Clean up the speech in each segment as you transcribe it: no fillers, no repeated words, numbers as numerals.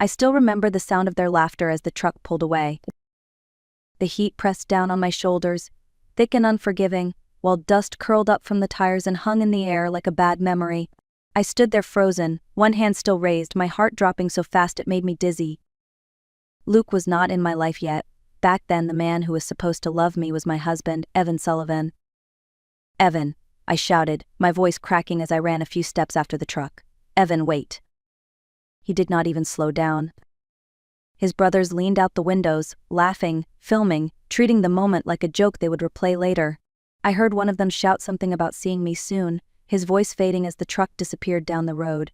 I still remember the sound of their laughter as the truck pulled away. The heat pressed down on my shoulders, thick and unforgiving, while dust curled up from the tires and hung in the air like a bad memory. I stood there frozen, one hand still raised, my heart dropping so fast it made me dizzy. Luke was not in my life yet. Back then, the man who was supposed to love me was my husband, Evan Sullivan. "Evan," I shouted, my voice cracking as I ran a few steps after the truck. "Evan, wait." He did not even slow down. His brothers leaned out the windows, laughing, filming, treating the moment like a joke they would replay later. I heard one of them shout something about seeing me soon, his voice fading as the truck disappeared down the road.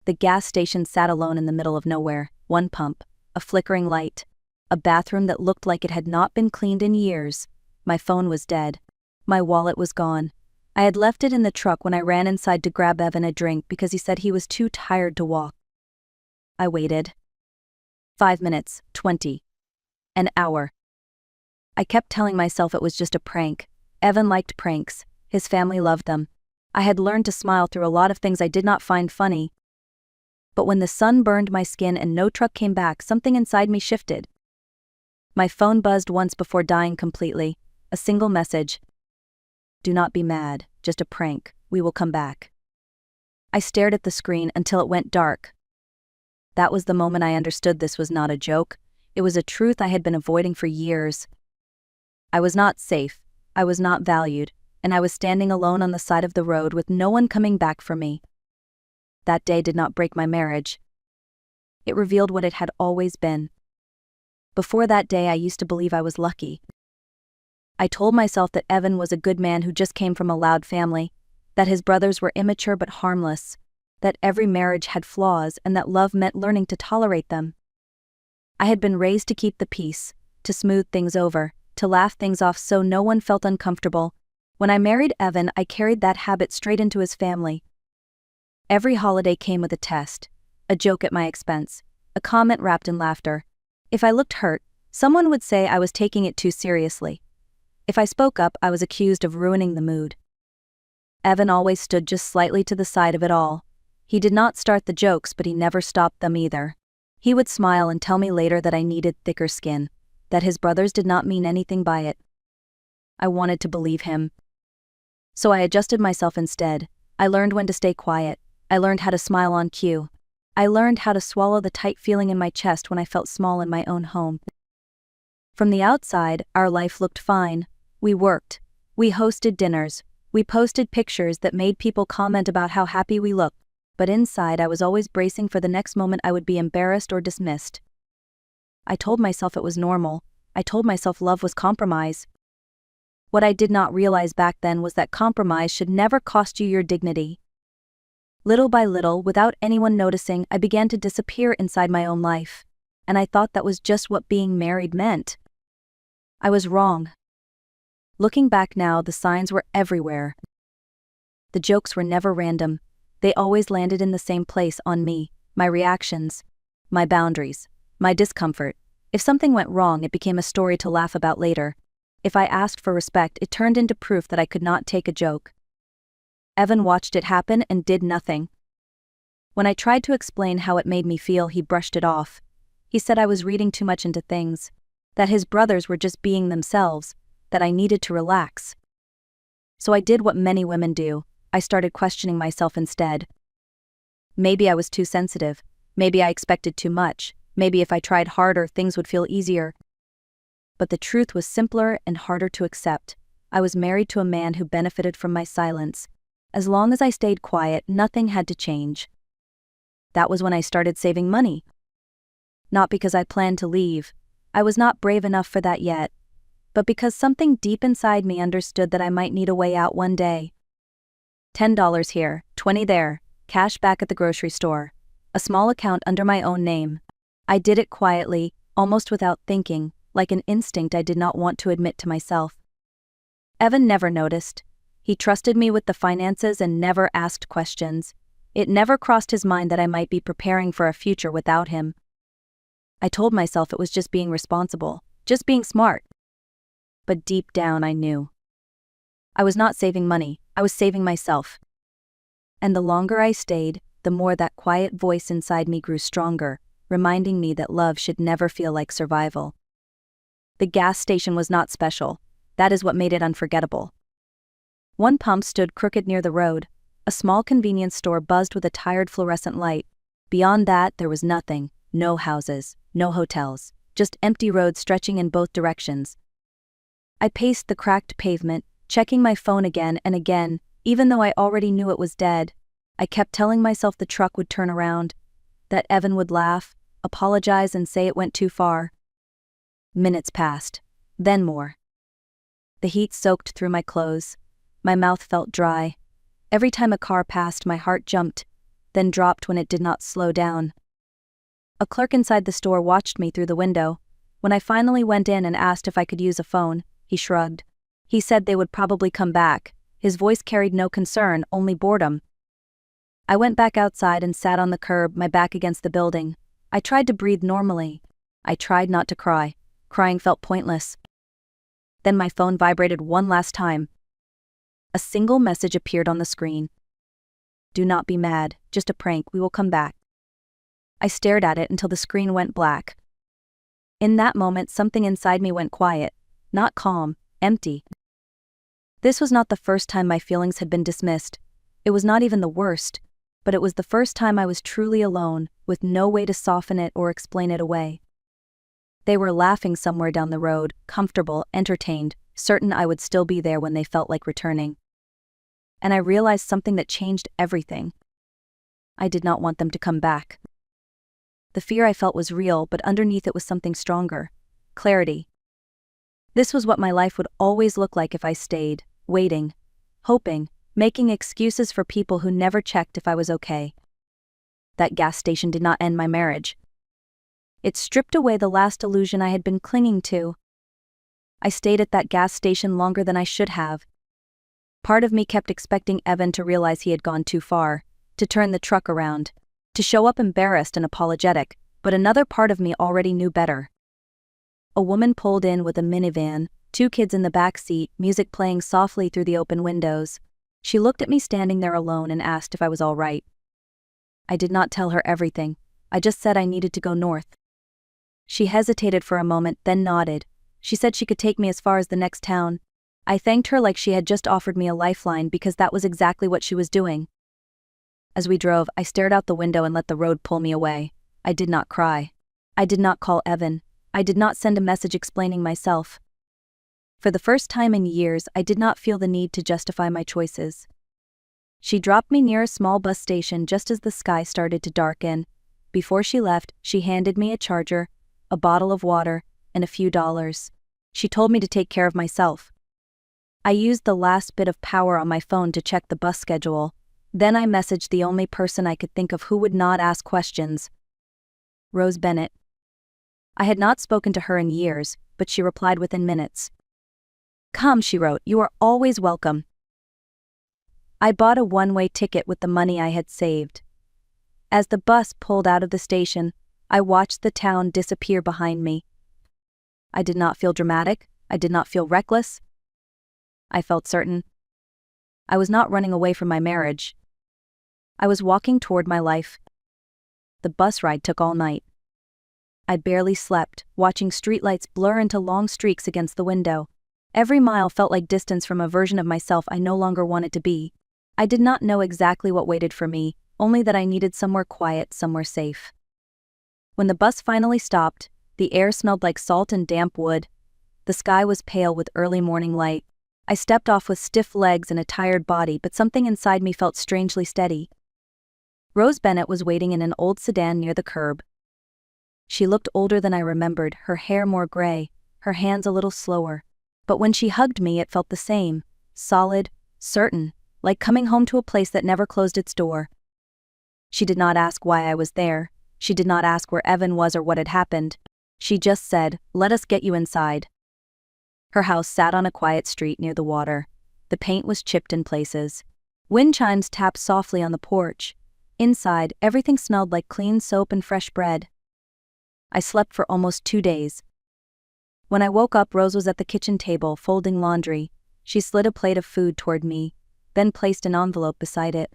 The gas station sat alone in the middle of nowhere, one pump, a flickering light, a bathroom that looked like it had not been cleaned in years. My phone was dead. My wallet was gone. I had left it in the truck when I ran inside to grab Evan a drink because he said he was too tired to walk. I waited. 5 minutes, 20. An hour. I kept telling myself it was just a prank. Evan liked pranks. His family loved them. I had learned to smile through a lot of things I did not find funny. But when the sun burned my skin and no truck came back, something inside me shifted. My phone buzzed once before dying completely. A single message. "Do not be mad, just a prank, we will come back." I stared at the screen until it went dark. That was the moment I understood this was not a joke. It was a truth I had been avoiding for years. I was not safe, I was not valued, and I was standing alone on the side of the road with no one coming back for me. That day did not break my marriage. It revealed what it had always been. Before that day, I used to believe I was lucky. I told myself that Evan was a good man who just came from a loud family, that his brothers were immature but harmless, that every marriage had flaws and that love meant learning to tolerate them. I had been raised to keep the peace, to smooth things over, to laugh things off so no one felt uncomfortable. When I married Evan, I carried that habit straight into his family. Every holiday came with a test, a joke at my expense, a comment wrapped in laughter. If I looked hurt, someone would say I was taking it too seriously. If I spoke up, I was accused of ruining the mood. Evan always stood just slightly to the side of it all. He did not start the jokes, but he never stopped them either. He would smile and tell me later that I needed thicker skin, that his brothers did not mean anything by it. I wanted to believe him. So I adjusted myself instead. I learned when to stay quiet. I learned how to smile on cue. I learned how to swallow the tight feeling in my chest when I felt small in my own home. From the outside, our life looked fine. We worked. We hosted dinners. We posted pictures that made people comment about how happy we looked. But inside, I was always bracing for the next moment I would be embarrassed or dismissed. I told myself it was normal. I told myself love was compromise. What I did not realize back then was that compromise should never cost you your dignity. Little by little, without anyone noticing, I began to disappear inside my own life. And I thought that was just what being married meant. I was wrong. Looking back now, the signs were everywhere. The jokes were never random. They always landed in the same place, on me, my reactions, my boundaries, my discomfort. If something went wrong, it became a story to laugh about later. If I asked for respect, it turned into proof that I could not take a joke. Evan watched it happen and did nothing. When I tried to explain how it made me feel, he brushed it off. He said I was reading too much into things, that his brothers were just being themselves, that I needed to relax. So I did what many women do. I started questioning myself instead. Maybe I was too sensitive. Maybe I expected too much. Maybe if I tried harder, things would feel easier. But the truth was simpler and harder to accept. I was married to a man who benefited from my silence. As long as I stayed quiet, nothing had to change. That was when I started saving money. Not because I planned to leave. I was not brave enough for that yet. But because something deep inside me understood that I might need a way out one day. $10 here, $20 there, cash back at the grocery store. A small account under my own name. I did it quietly, almost without thinking, like an instinct I did not want to admit to myself. Evan never noticed. He trusted me with the finances and never asked questions. It never crossed his mind that I might be preparing for a future without him. I told myself it was just being responsible, just being smart. But deep down I knew. I was not saving money, I was saving myself. And the longer I stayed, the more that quiet voice inside me grew stronger, reminding me that love should never feel like survival. The gas station was not special. That is what made it unforgettable. One pump stood crooked near the road. A small convenience store buzzed with a tired fluorescent light. Beyond that, there was nothing. No houses, no hotels, just empty roads stretching in both directions. I paced the cracked pavement, checking my phone again and again, even though I already knew it was dead. I kept telling myself the truck would turn around, that Evan would laugh, apologize and say it went too far. Minutes passed, then more. The heat soaked through my clothes. My mouth felt dry. Every time a car passed, my heart jumped, then dropped when it did not slow down. A clerk inside the store watched me through the window. When I finally went in and asked if I could use a phone, he shrugged. He said they would probably come back. His voice carried no concern, only boredom. I went back outside and sat on the curb, my back against the building. I tried to breathe normally. I tried not to cry. Crying felt pointless. Then my phone vibrated one last time. A single message appeared on the screen. "Do not be mad, just a prank, we will come back." I stared at it until the screen went black. In that moment, something inside me went quiet. Not calm, empty. This was not the first time my feelings had been dismissed. It was not even the worst, but it was the first time I was truly alone, with no way to soften it or explain it away. They were laughing somewhere down the road, comfortable, entertained, certain I would still be there when they felt like returning. And I realized something that changed everything. I did not want them to come back. The fear I felt was real, but underneath it was something stronger. Clarity. This was what my life would always look like if I stayed, waiting, hoping, making excuses for people who never checked if I was okay. That gas station did not end my marriage. It stripped away the last illusion I had been clinging to. I stayed at that gas station longer than I should have. Part of me kept expecting Evan to realize he had gone too far, to turn the truck around, to show up embarrassed and apologetic, but another part of me already knew better. A woman pulled in with a minivan, 2 kids in the back seat, music playing softly through the open windows. She looked at me standing there alone and asked if I was all right. I did not tell her everything. I just said I needed to go north. She hesitated for a moment, then nodded. She said she could take me as far as the next town. I thanked her like she had just offered me a lifeline, because that was exactly what she was doing. As we drove, I stared out the window and let the road pull me away. I did not cry. I did not call Evan. I did not send a message explaining myself. For the first time in years, I did not feel the need to justify my choices. She dropped me near a small bus station just as the sky started to darken. Before she left, she handed me a charger, a bottle of water, and a few dollars. She told me to take care of myself. I used the last bit of power on my phone to check the bus schedule. Then I messaged the only person I could think of who would not ask questions. Rose Bennett. I had not spoken to her in years, but she replied within minutes. "Come," she wrote, "you are always welcome." I bought a one-way ticket with the money I had saved. As the bus pulled out of the station, I watched the town disappear behind me. I did not feel dramatic. I did not feel reckless. I felt certain. I was not running away from my marriage. I was walking toward my life. The bus ride took all night. I barely slept, watching streetlights blur into long streaks against the window. Every mile felt like distance from a version of myself I no longer wanted to be. I did not know exactly what waited for me, only that I needed somewhere quiet, somewhere safe. When the bus finally stopped, the air smelled like salt and damp wood. The sky was pale with early morning light. I stepped off with stiff legs and a tired body, but something inside me felt strangely steady. Rose Bennett was waiting in an old sedan near the curb. She looked older than I remembered, her hair more gray, her hands a little slower. But when she hugged me, it felt the same, solid, certain, like coming home to a place that never closed its door. She did not ask why I was there. She did not ask where Evan was or what had happened. She just said, "Let us get you inside." Her house sat on a quiet street near the water. The paint was chipped in places. Wind chimes tapped softly on the porch. Inside, everything smelled like clean soap and fresh bread. I slept for almost 2 days. When I woke up, Rose was at the kitchen table, folding laundry. She slid a plate of food toward me, then placed an envelope beside it.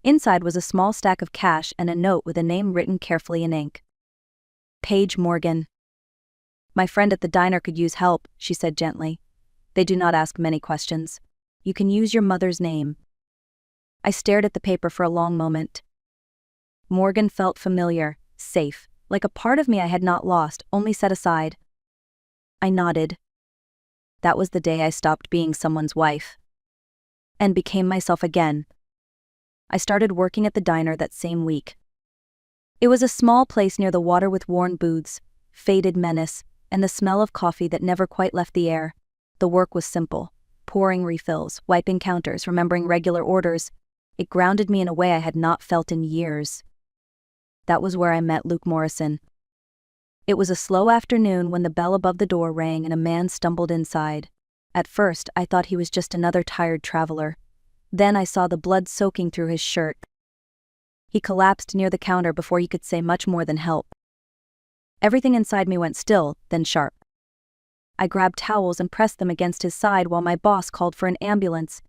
Inside was a small stack of cash and a note with a name written carefully in ink. Paige Morgan. My friend at the diner could use help, she said gently. They do not ask many questions. You can use your mother's name. I stared at the paper for a long moment. Morgan felt familiar, safe, like a part of me I had not lost, only set aside. I nodded. That was the day I stopped being someone's wife and became myself again. I started working at the diner that same week. It was a small place near the water with worn booths, faded menace, and the smell of coffee that never quite left the air. The work was simple. Pouring refills, wiping counters, remembering regular orders. It grounded me in a way I had not felt in years. That was where I met Luke Morrison. It was a slow afternoon when the bell above the door rang and a man stumbled inside. At first, I thought he was just another tired traveler. Then I saw the blood soaking through his shirt. He collapsed near the counter before he could say much more than help. Everything inside me went still, then sharp. I grabbed towels and pressed them against his side while my boss called for an ambulance.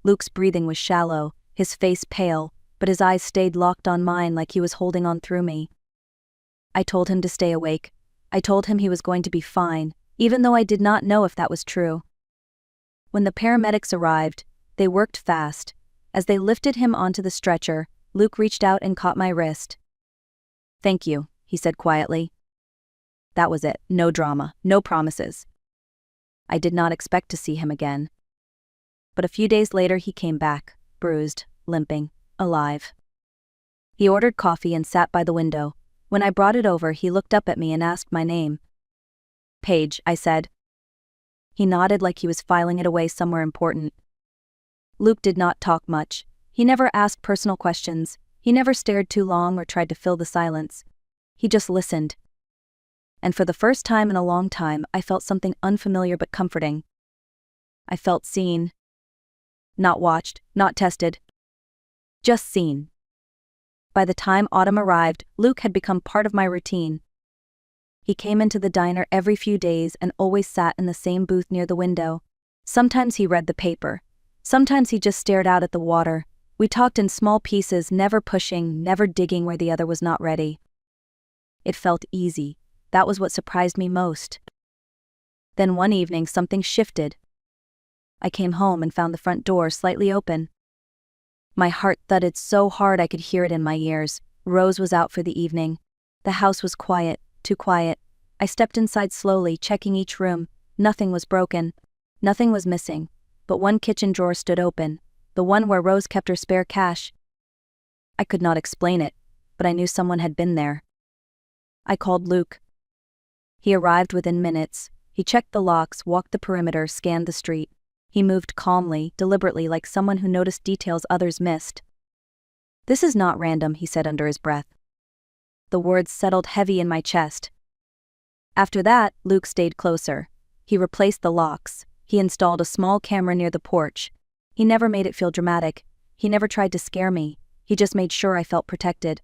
Luke's breathing was shallow, his face pale, but his eyes stayed locked on mine like he was holding on through me. I told him to stay awake. I told him he was going to be fine, even though I did not know if that was true. When the paramedics arrived, they worked fast. As they lifted him onto the stretcher, Luke reached out and caught my wrist. "Thank you," he said quietly. That was it. No drama, no promises. I did not expect to see him again. But a few days later he came back, bruised, limping, alive. He ordered coffee and sat by the window. When I brought it over, he looked up at me and asked my name. "Paige," I said. He nodded like he was filing it away somewhere important. Luke did not talk much. He never asked personal questions. He never stared too long or tried to fill the silence. He just listened. And for the first time in a long time, I felt something unfamiliar but comforting. I felt seen. Not watched, not tested. Just seen. By the time autumn arrived, Luke had become part of my routine. He came into the diner every few days and always sat in the same booth near the window. Sometimes he read the paper. Sometimes he just stared out at the water. We talked in small pieces, never pushing, never digging where the other was not ready. It felt easy. That was what surprised me most. Then one evening something shifted. I came home and found the front door slightly open. My heart thudded so hard I could hear it in my ears. Rose was out for the evening. The house was quiet, too quiet. I stepped inside slowly, checking each room. Nothing was broken. Nothing was missing. But one kitchen drawer stood open, the one where Rose kept her spare cash. I could not explain it, but I knew someone had been there. I called Luke. He arrived within minutes. He checked the locks, walked the perimeter, scanned the street. He moved calmly, deliberately, like someone who noticed details others missed. "This is not random," he said under his breath. The words settled heavy in my chest. After that, Luke stayed closer. He replaced the locks. He installed a small camera near the porch. He never made it feel dramatic. He never tried to scare me. He just made sure I felt protected.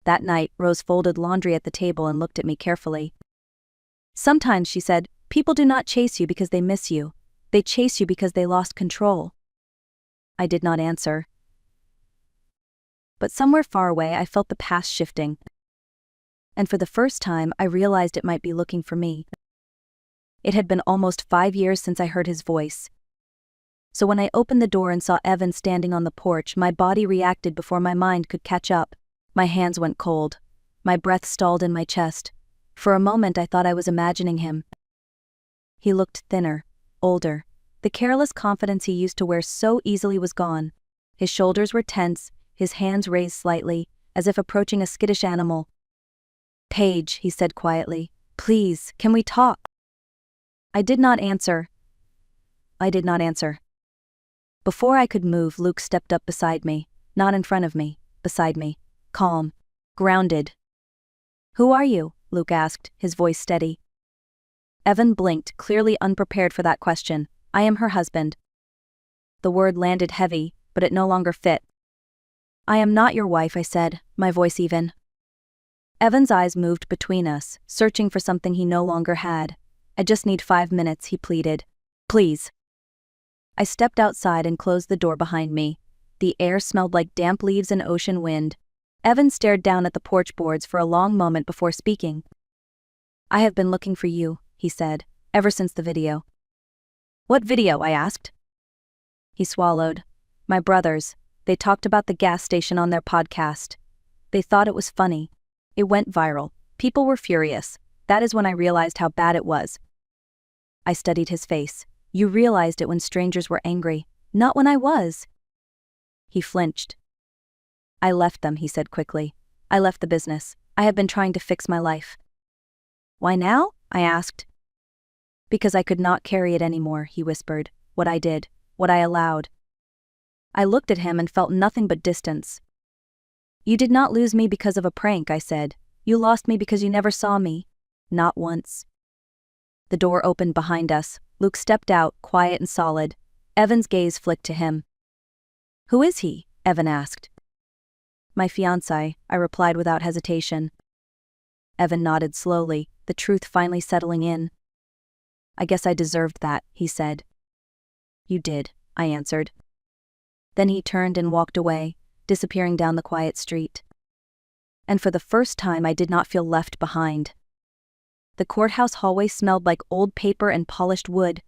That night, Rose folded laundry at the table and looked at me carefully. "Sometimes," she said, "people do not chase you because they miss you. They chase you because they lost control." I did not answer. But somewhere far away I felt the past shifting. And for the first time I realized it might be looking for me. It had been almost 5 years since I heard his voice. So when I opened the door and saw Evan standing on the porch, my body reacted before my mind could catch up. My hands went cold. My breath stalled in my chest. For a moment I thought I was imagining him. He looked thinner, older. The careless confidence he used to wear so easily was gone. His shoulders were tense, his hands raised slightly, as if approaching a skittish animal. "Paige," he said quietly, "please, can we talk?" I did not answer. Before I could move, Luke stepped up beside me, not in front of me, beside me, calm, grounded. "Who are you?" Luke asked, his voice steady. Evan blinked, clearly unprepared for that question. "I am her husband." The word landed heavy, but it no longer fit. "I am not your wife," I said, my voice even. Evan's eyes moved between us, searching for something he no longer had. "I just need 5 minutes," he pleaded. "Please." I stepped outside and closed the door behind me. The air smelled like damp leaves and ocean wind. Evan stared down at the porch boards for a long moment before speaking. "I have been looking for you," he said, "ever since the video." "What video?" I asked. He swallowed. "My brothers. They talked about the gas station on their podcast. They thought it was funny. It went viral. People were furious. That is when I realized how bad it was." I studied his face. "You realized it when strangers were angry, not when I was." He flinched. "I left them," he said quickly. "I left the business. I have been trying to fix my life." "Why now?" I asked. "Because I could not carry it anymore," he whispered. "What I did, what I allowed." I looked at him and felt nothing but distance. "You did not lose me because of a prank," I said. "You lost me because you never saw me. Not once." The door opened behind us. Luke stepped out, quiet and solid. Evan's gaze flicked to him. "Who is he?" Evan asked. "My fiancé," I replied without hesitation. Evan nodded slowly, the truth finally settling in. "I guess I deserved that," he said. "You did," I answered. Then he turned and walked away, disappearing down the quiet street. And for the first time I did not feel left behind. The courthouse hallway smelled like old paper and polished wood.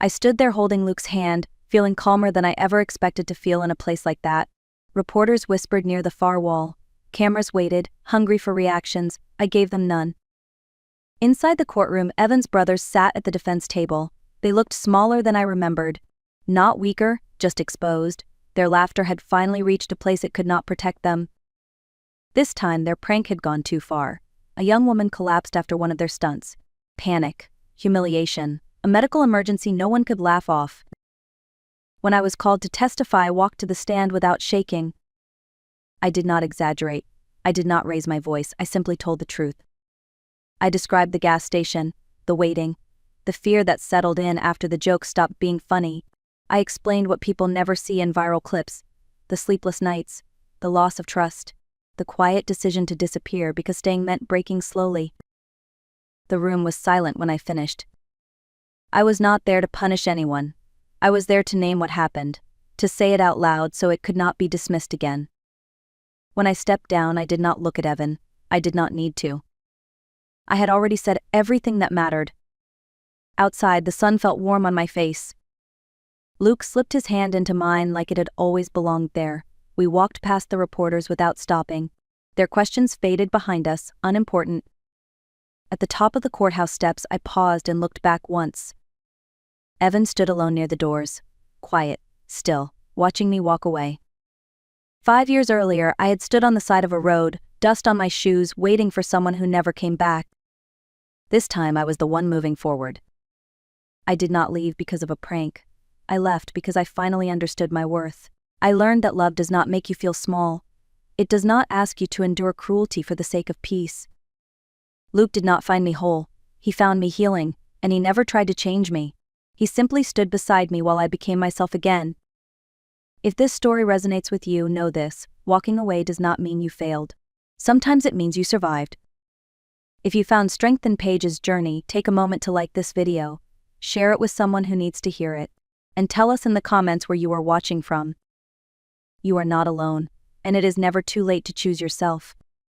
I stood there holding Luke's hand, feeling calmer than I ever expected to feel in a place like that. Reporters whispered near the far wall. Cameras waited, hungry for reactions. I gave them none. Inside the courtroom, Evan's brothers sat at the defense table. They looked smaller than I remembered. Not weaker, just exposed. Their laughter had finally reached a place it could not protect them. This time their prank had gone too far. A young woman collapsed after one of their stunts. Panic, humiliation, a medical emergency no one could laugh off. When I was called to testify, I walked to the stand without shaking. I did not exaggerate. I did not raise my voice. I simply told the truth. I described the gas station, the waiting, the fear that settled in after the joke stopped being funny. I explained what people never see in viral clips: the sleepless nights, the loss of trust, the quiet decision to disappear because staying meant breaking slowly. The room was silent when I finished. I was not there to punish anyone. I was there to name what happened, to say it out loud so it could not be dismissed again. When I stepped down, I did not look at Evan. I did not need to. I had already said everything that mattered. Outside, the sun felt warm on my face. Luke slipped his hand into mine like it had always belonged there. We walked past the reporters without stopping. Their questions faded behind us, unimportant. At the top of the courthouse steps, I paused and looked back once. Evan stood alone near the doors, quiet, still, watching me walk away. 5 years earlier, I had stood on the side of a road, dust on my shoes, waiting for someone who never came back. This time, I was the one moving forward. I did not leave because of a prank. I left because I finally understood my worth. I learned that love does not make you feel small. It does not ask you to endure cruelty for the sake of peace. Luke did not find me whole. He found me healing, and he never tried to change me. He simply stood beside me while I became myself again. If this story resonates with you, know this: walking away does not mean you failed. Sometimes it means you survived. If you found strength in Paige's journey, take a moment to like this video, share it with someone who needs to hear it, and tell us in the comments where you are watching from. You are not alone, and it is never too late to choose yourself.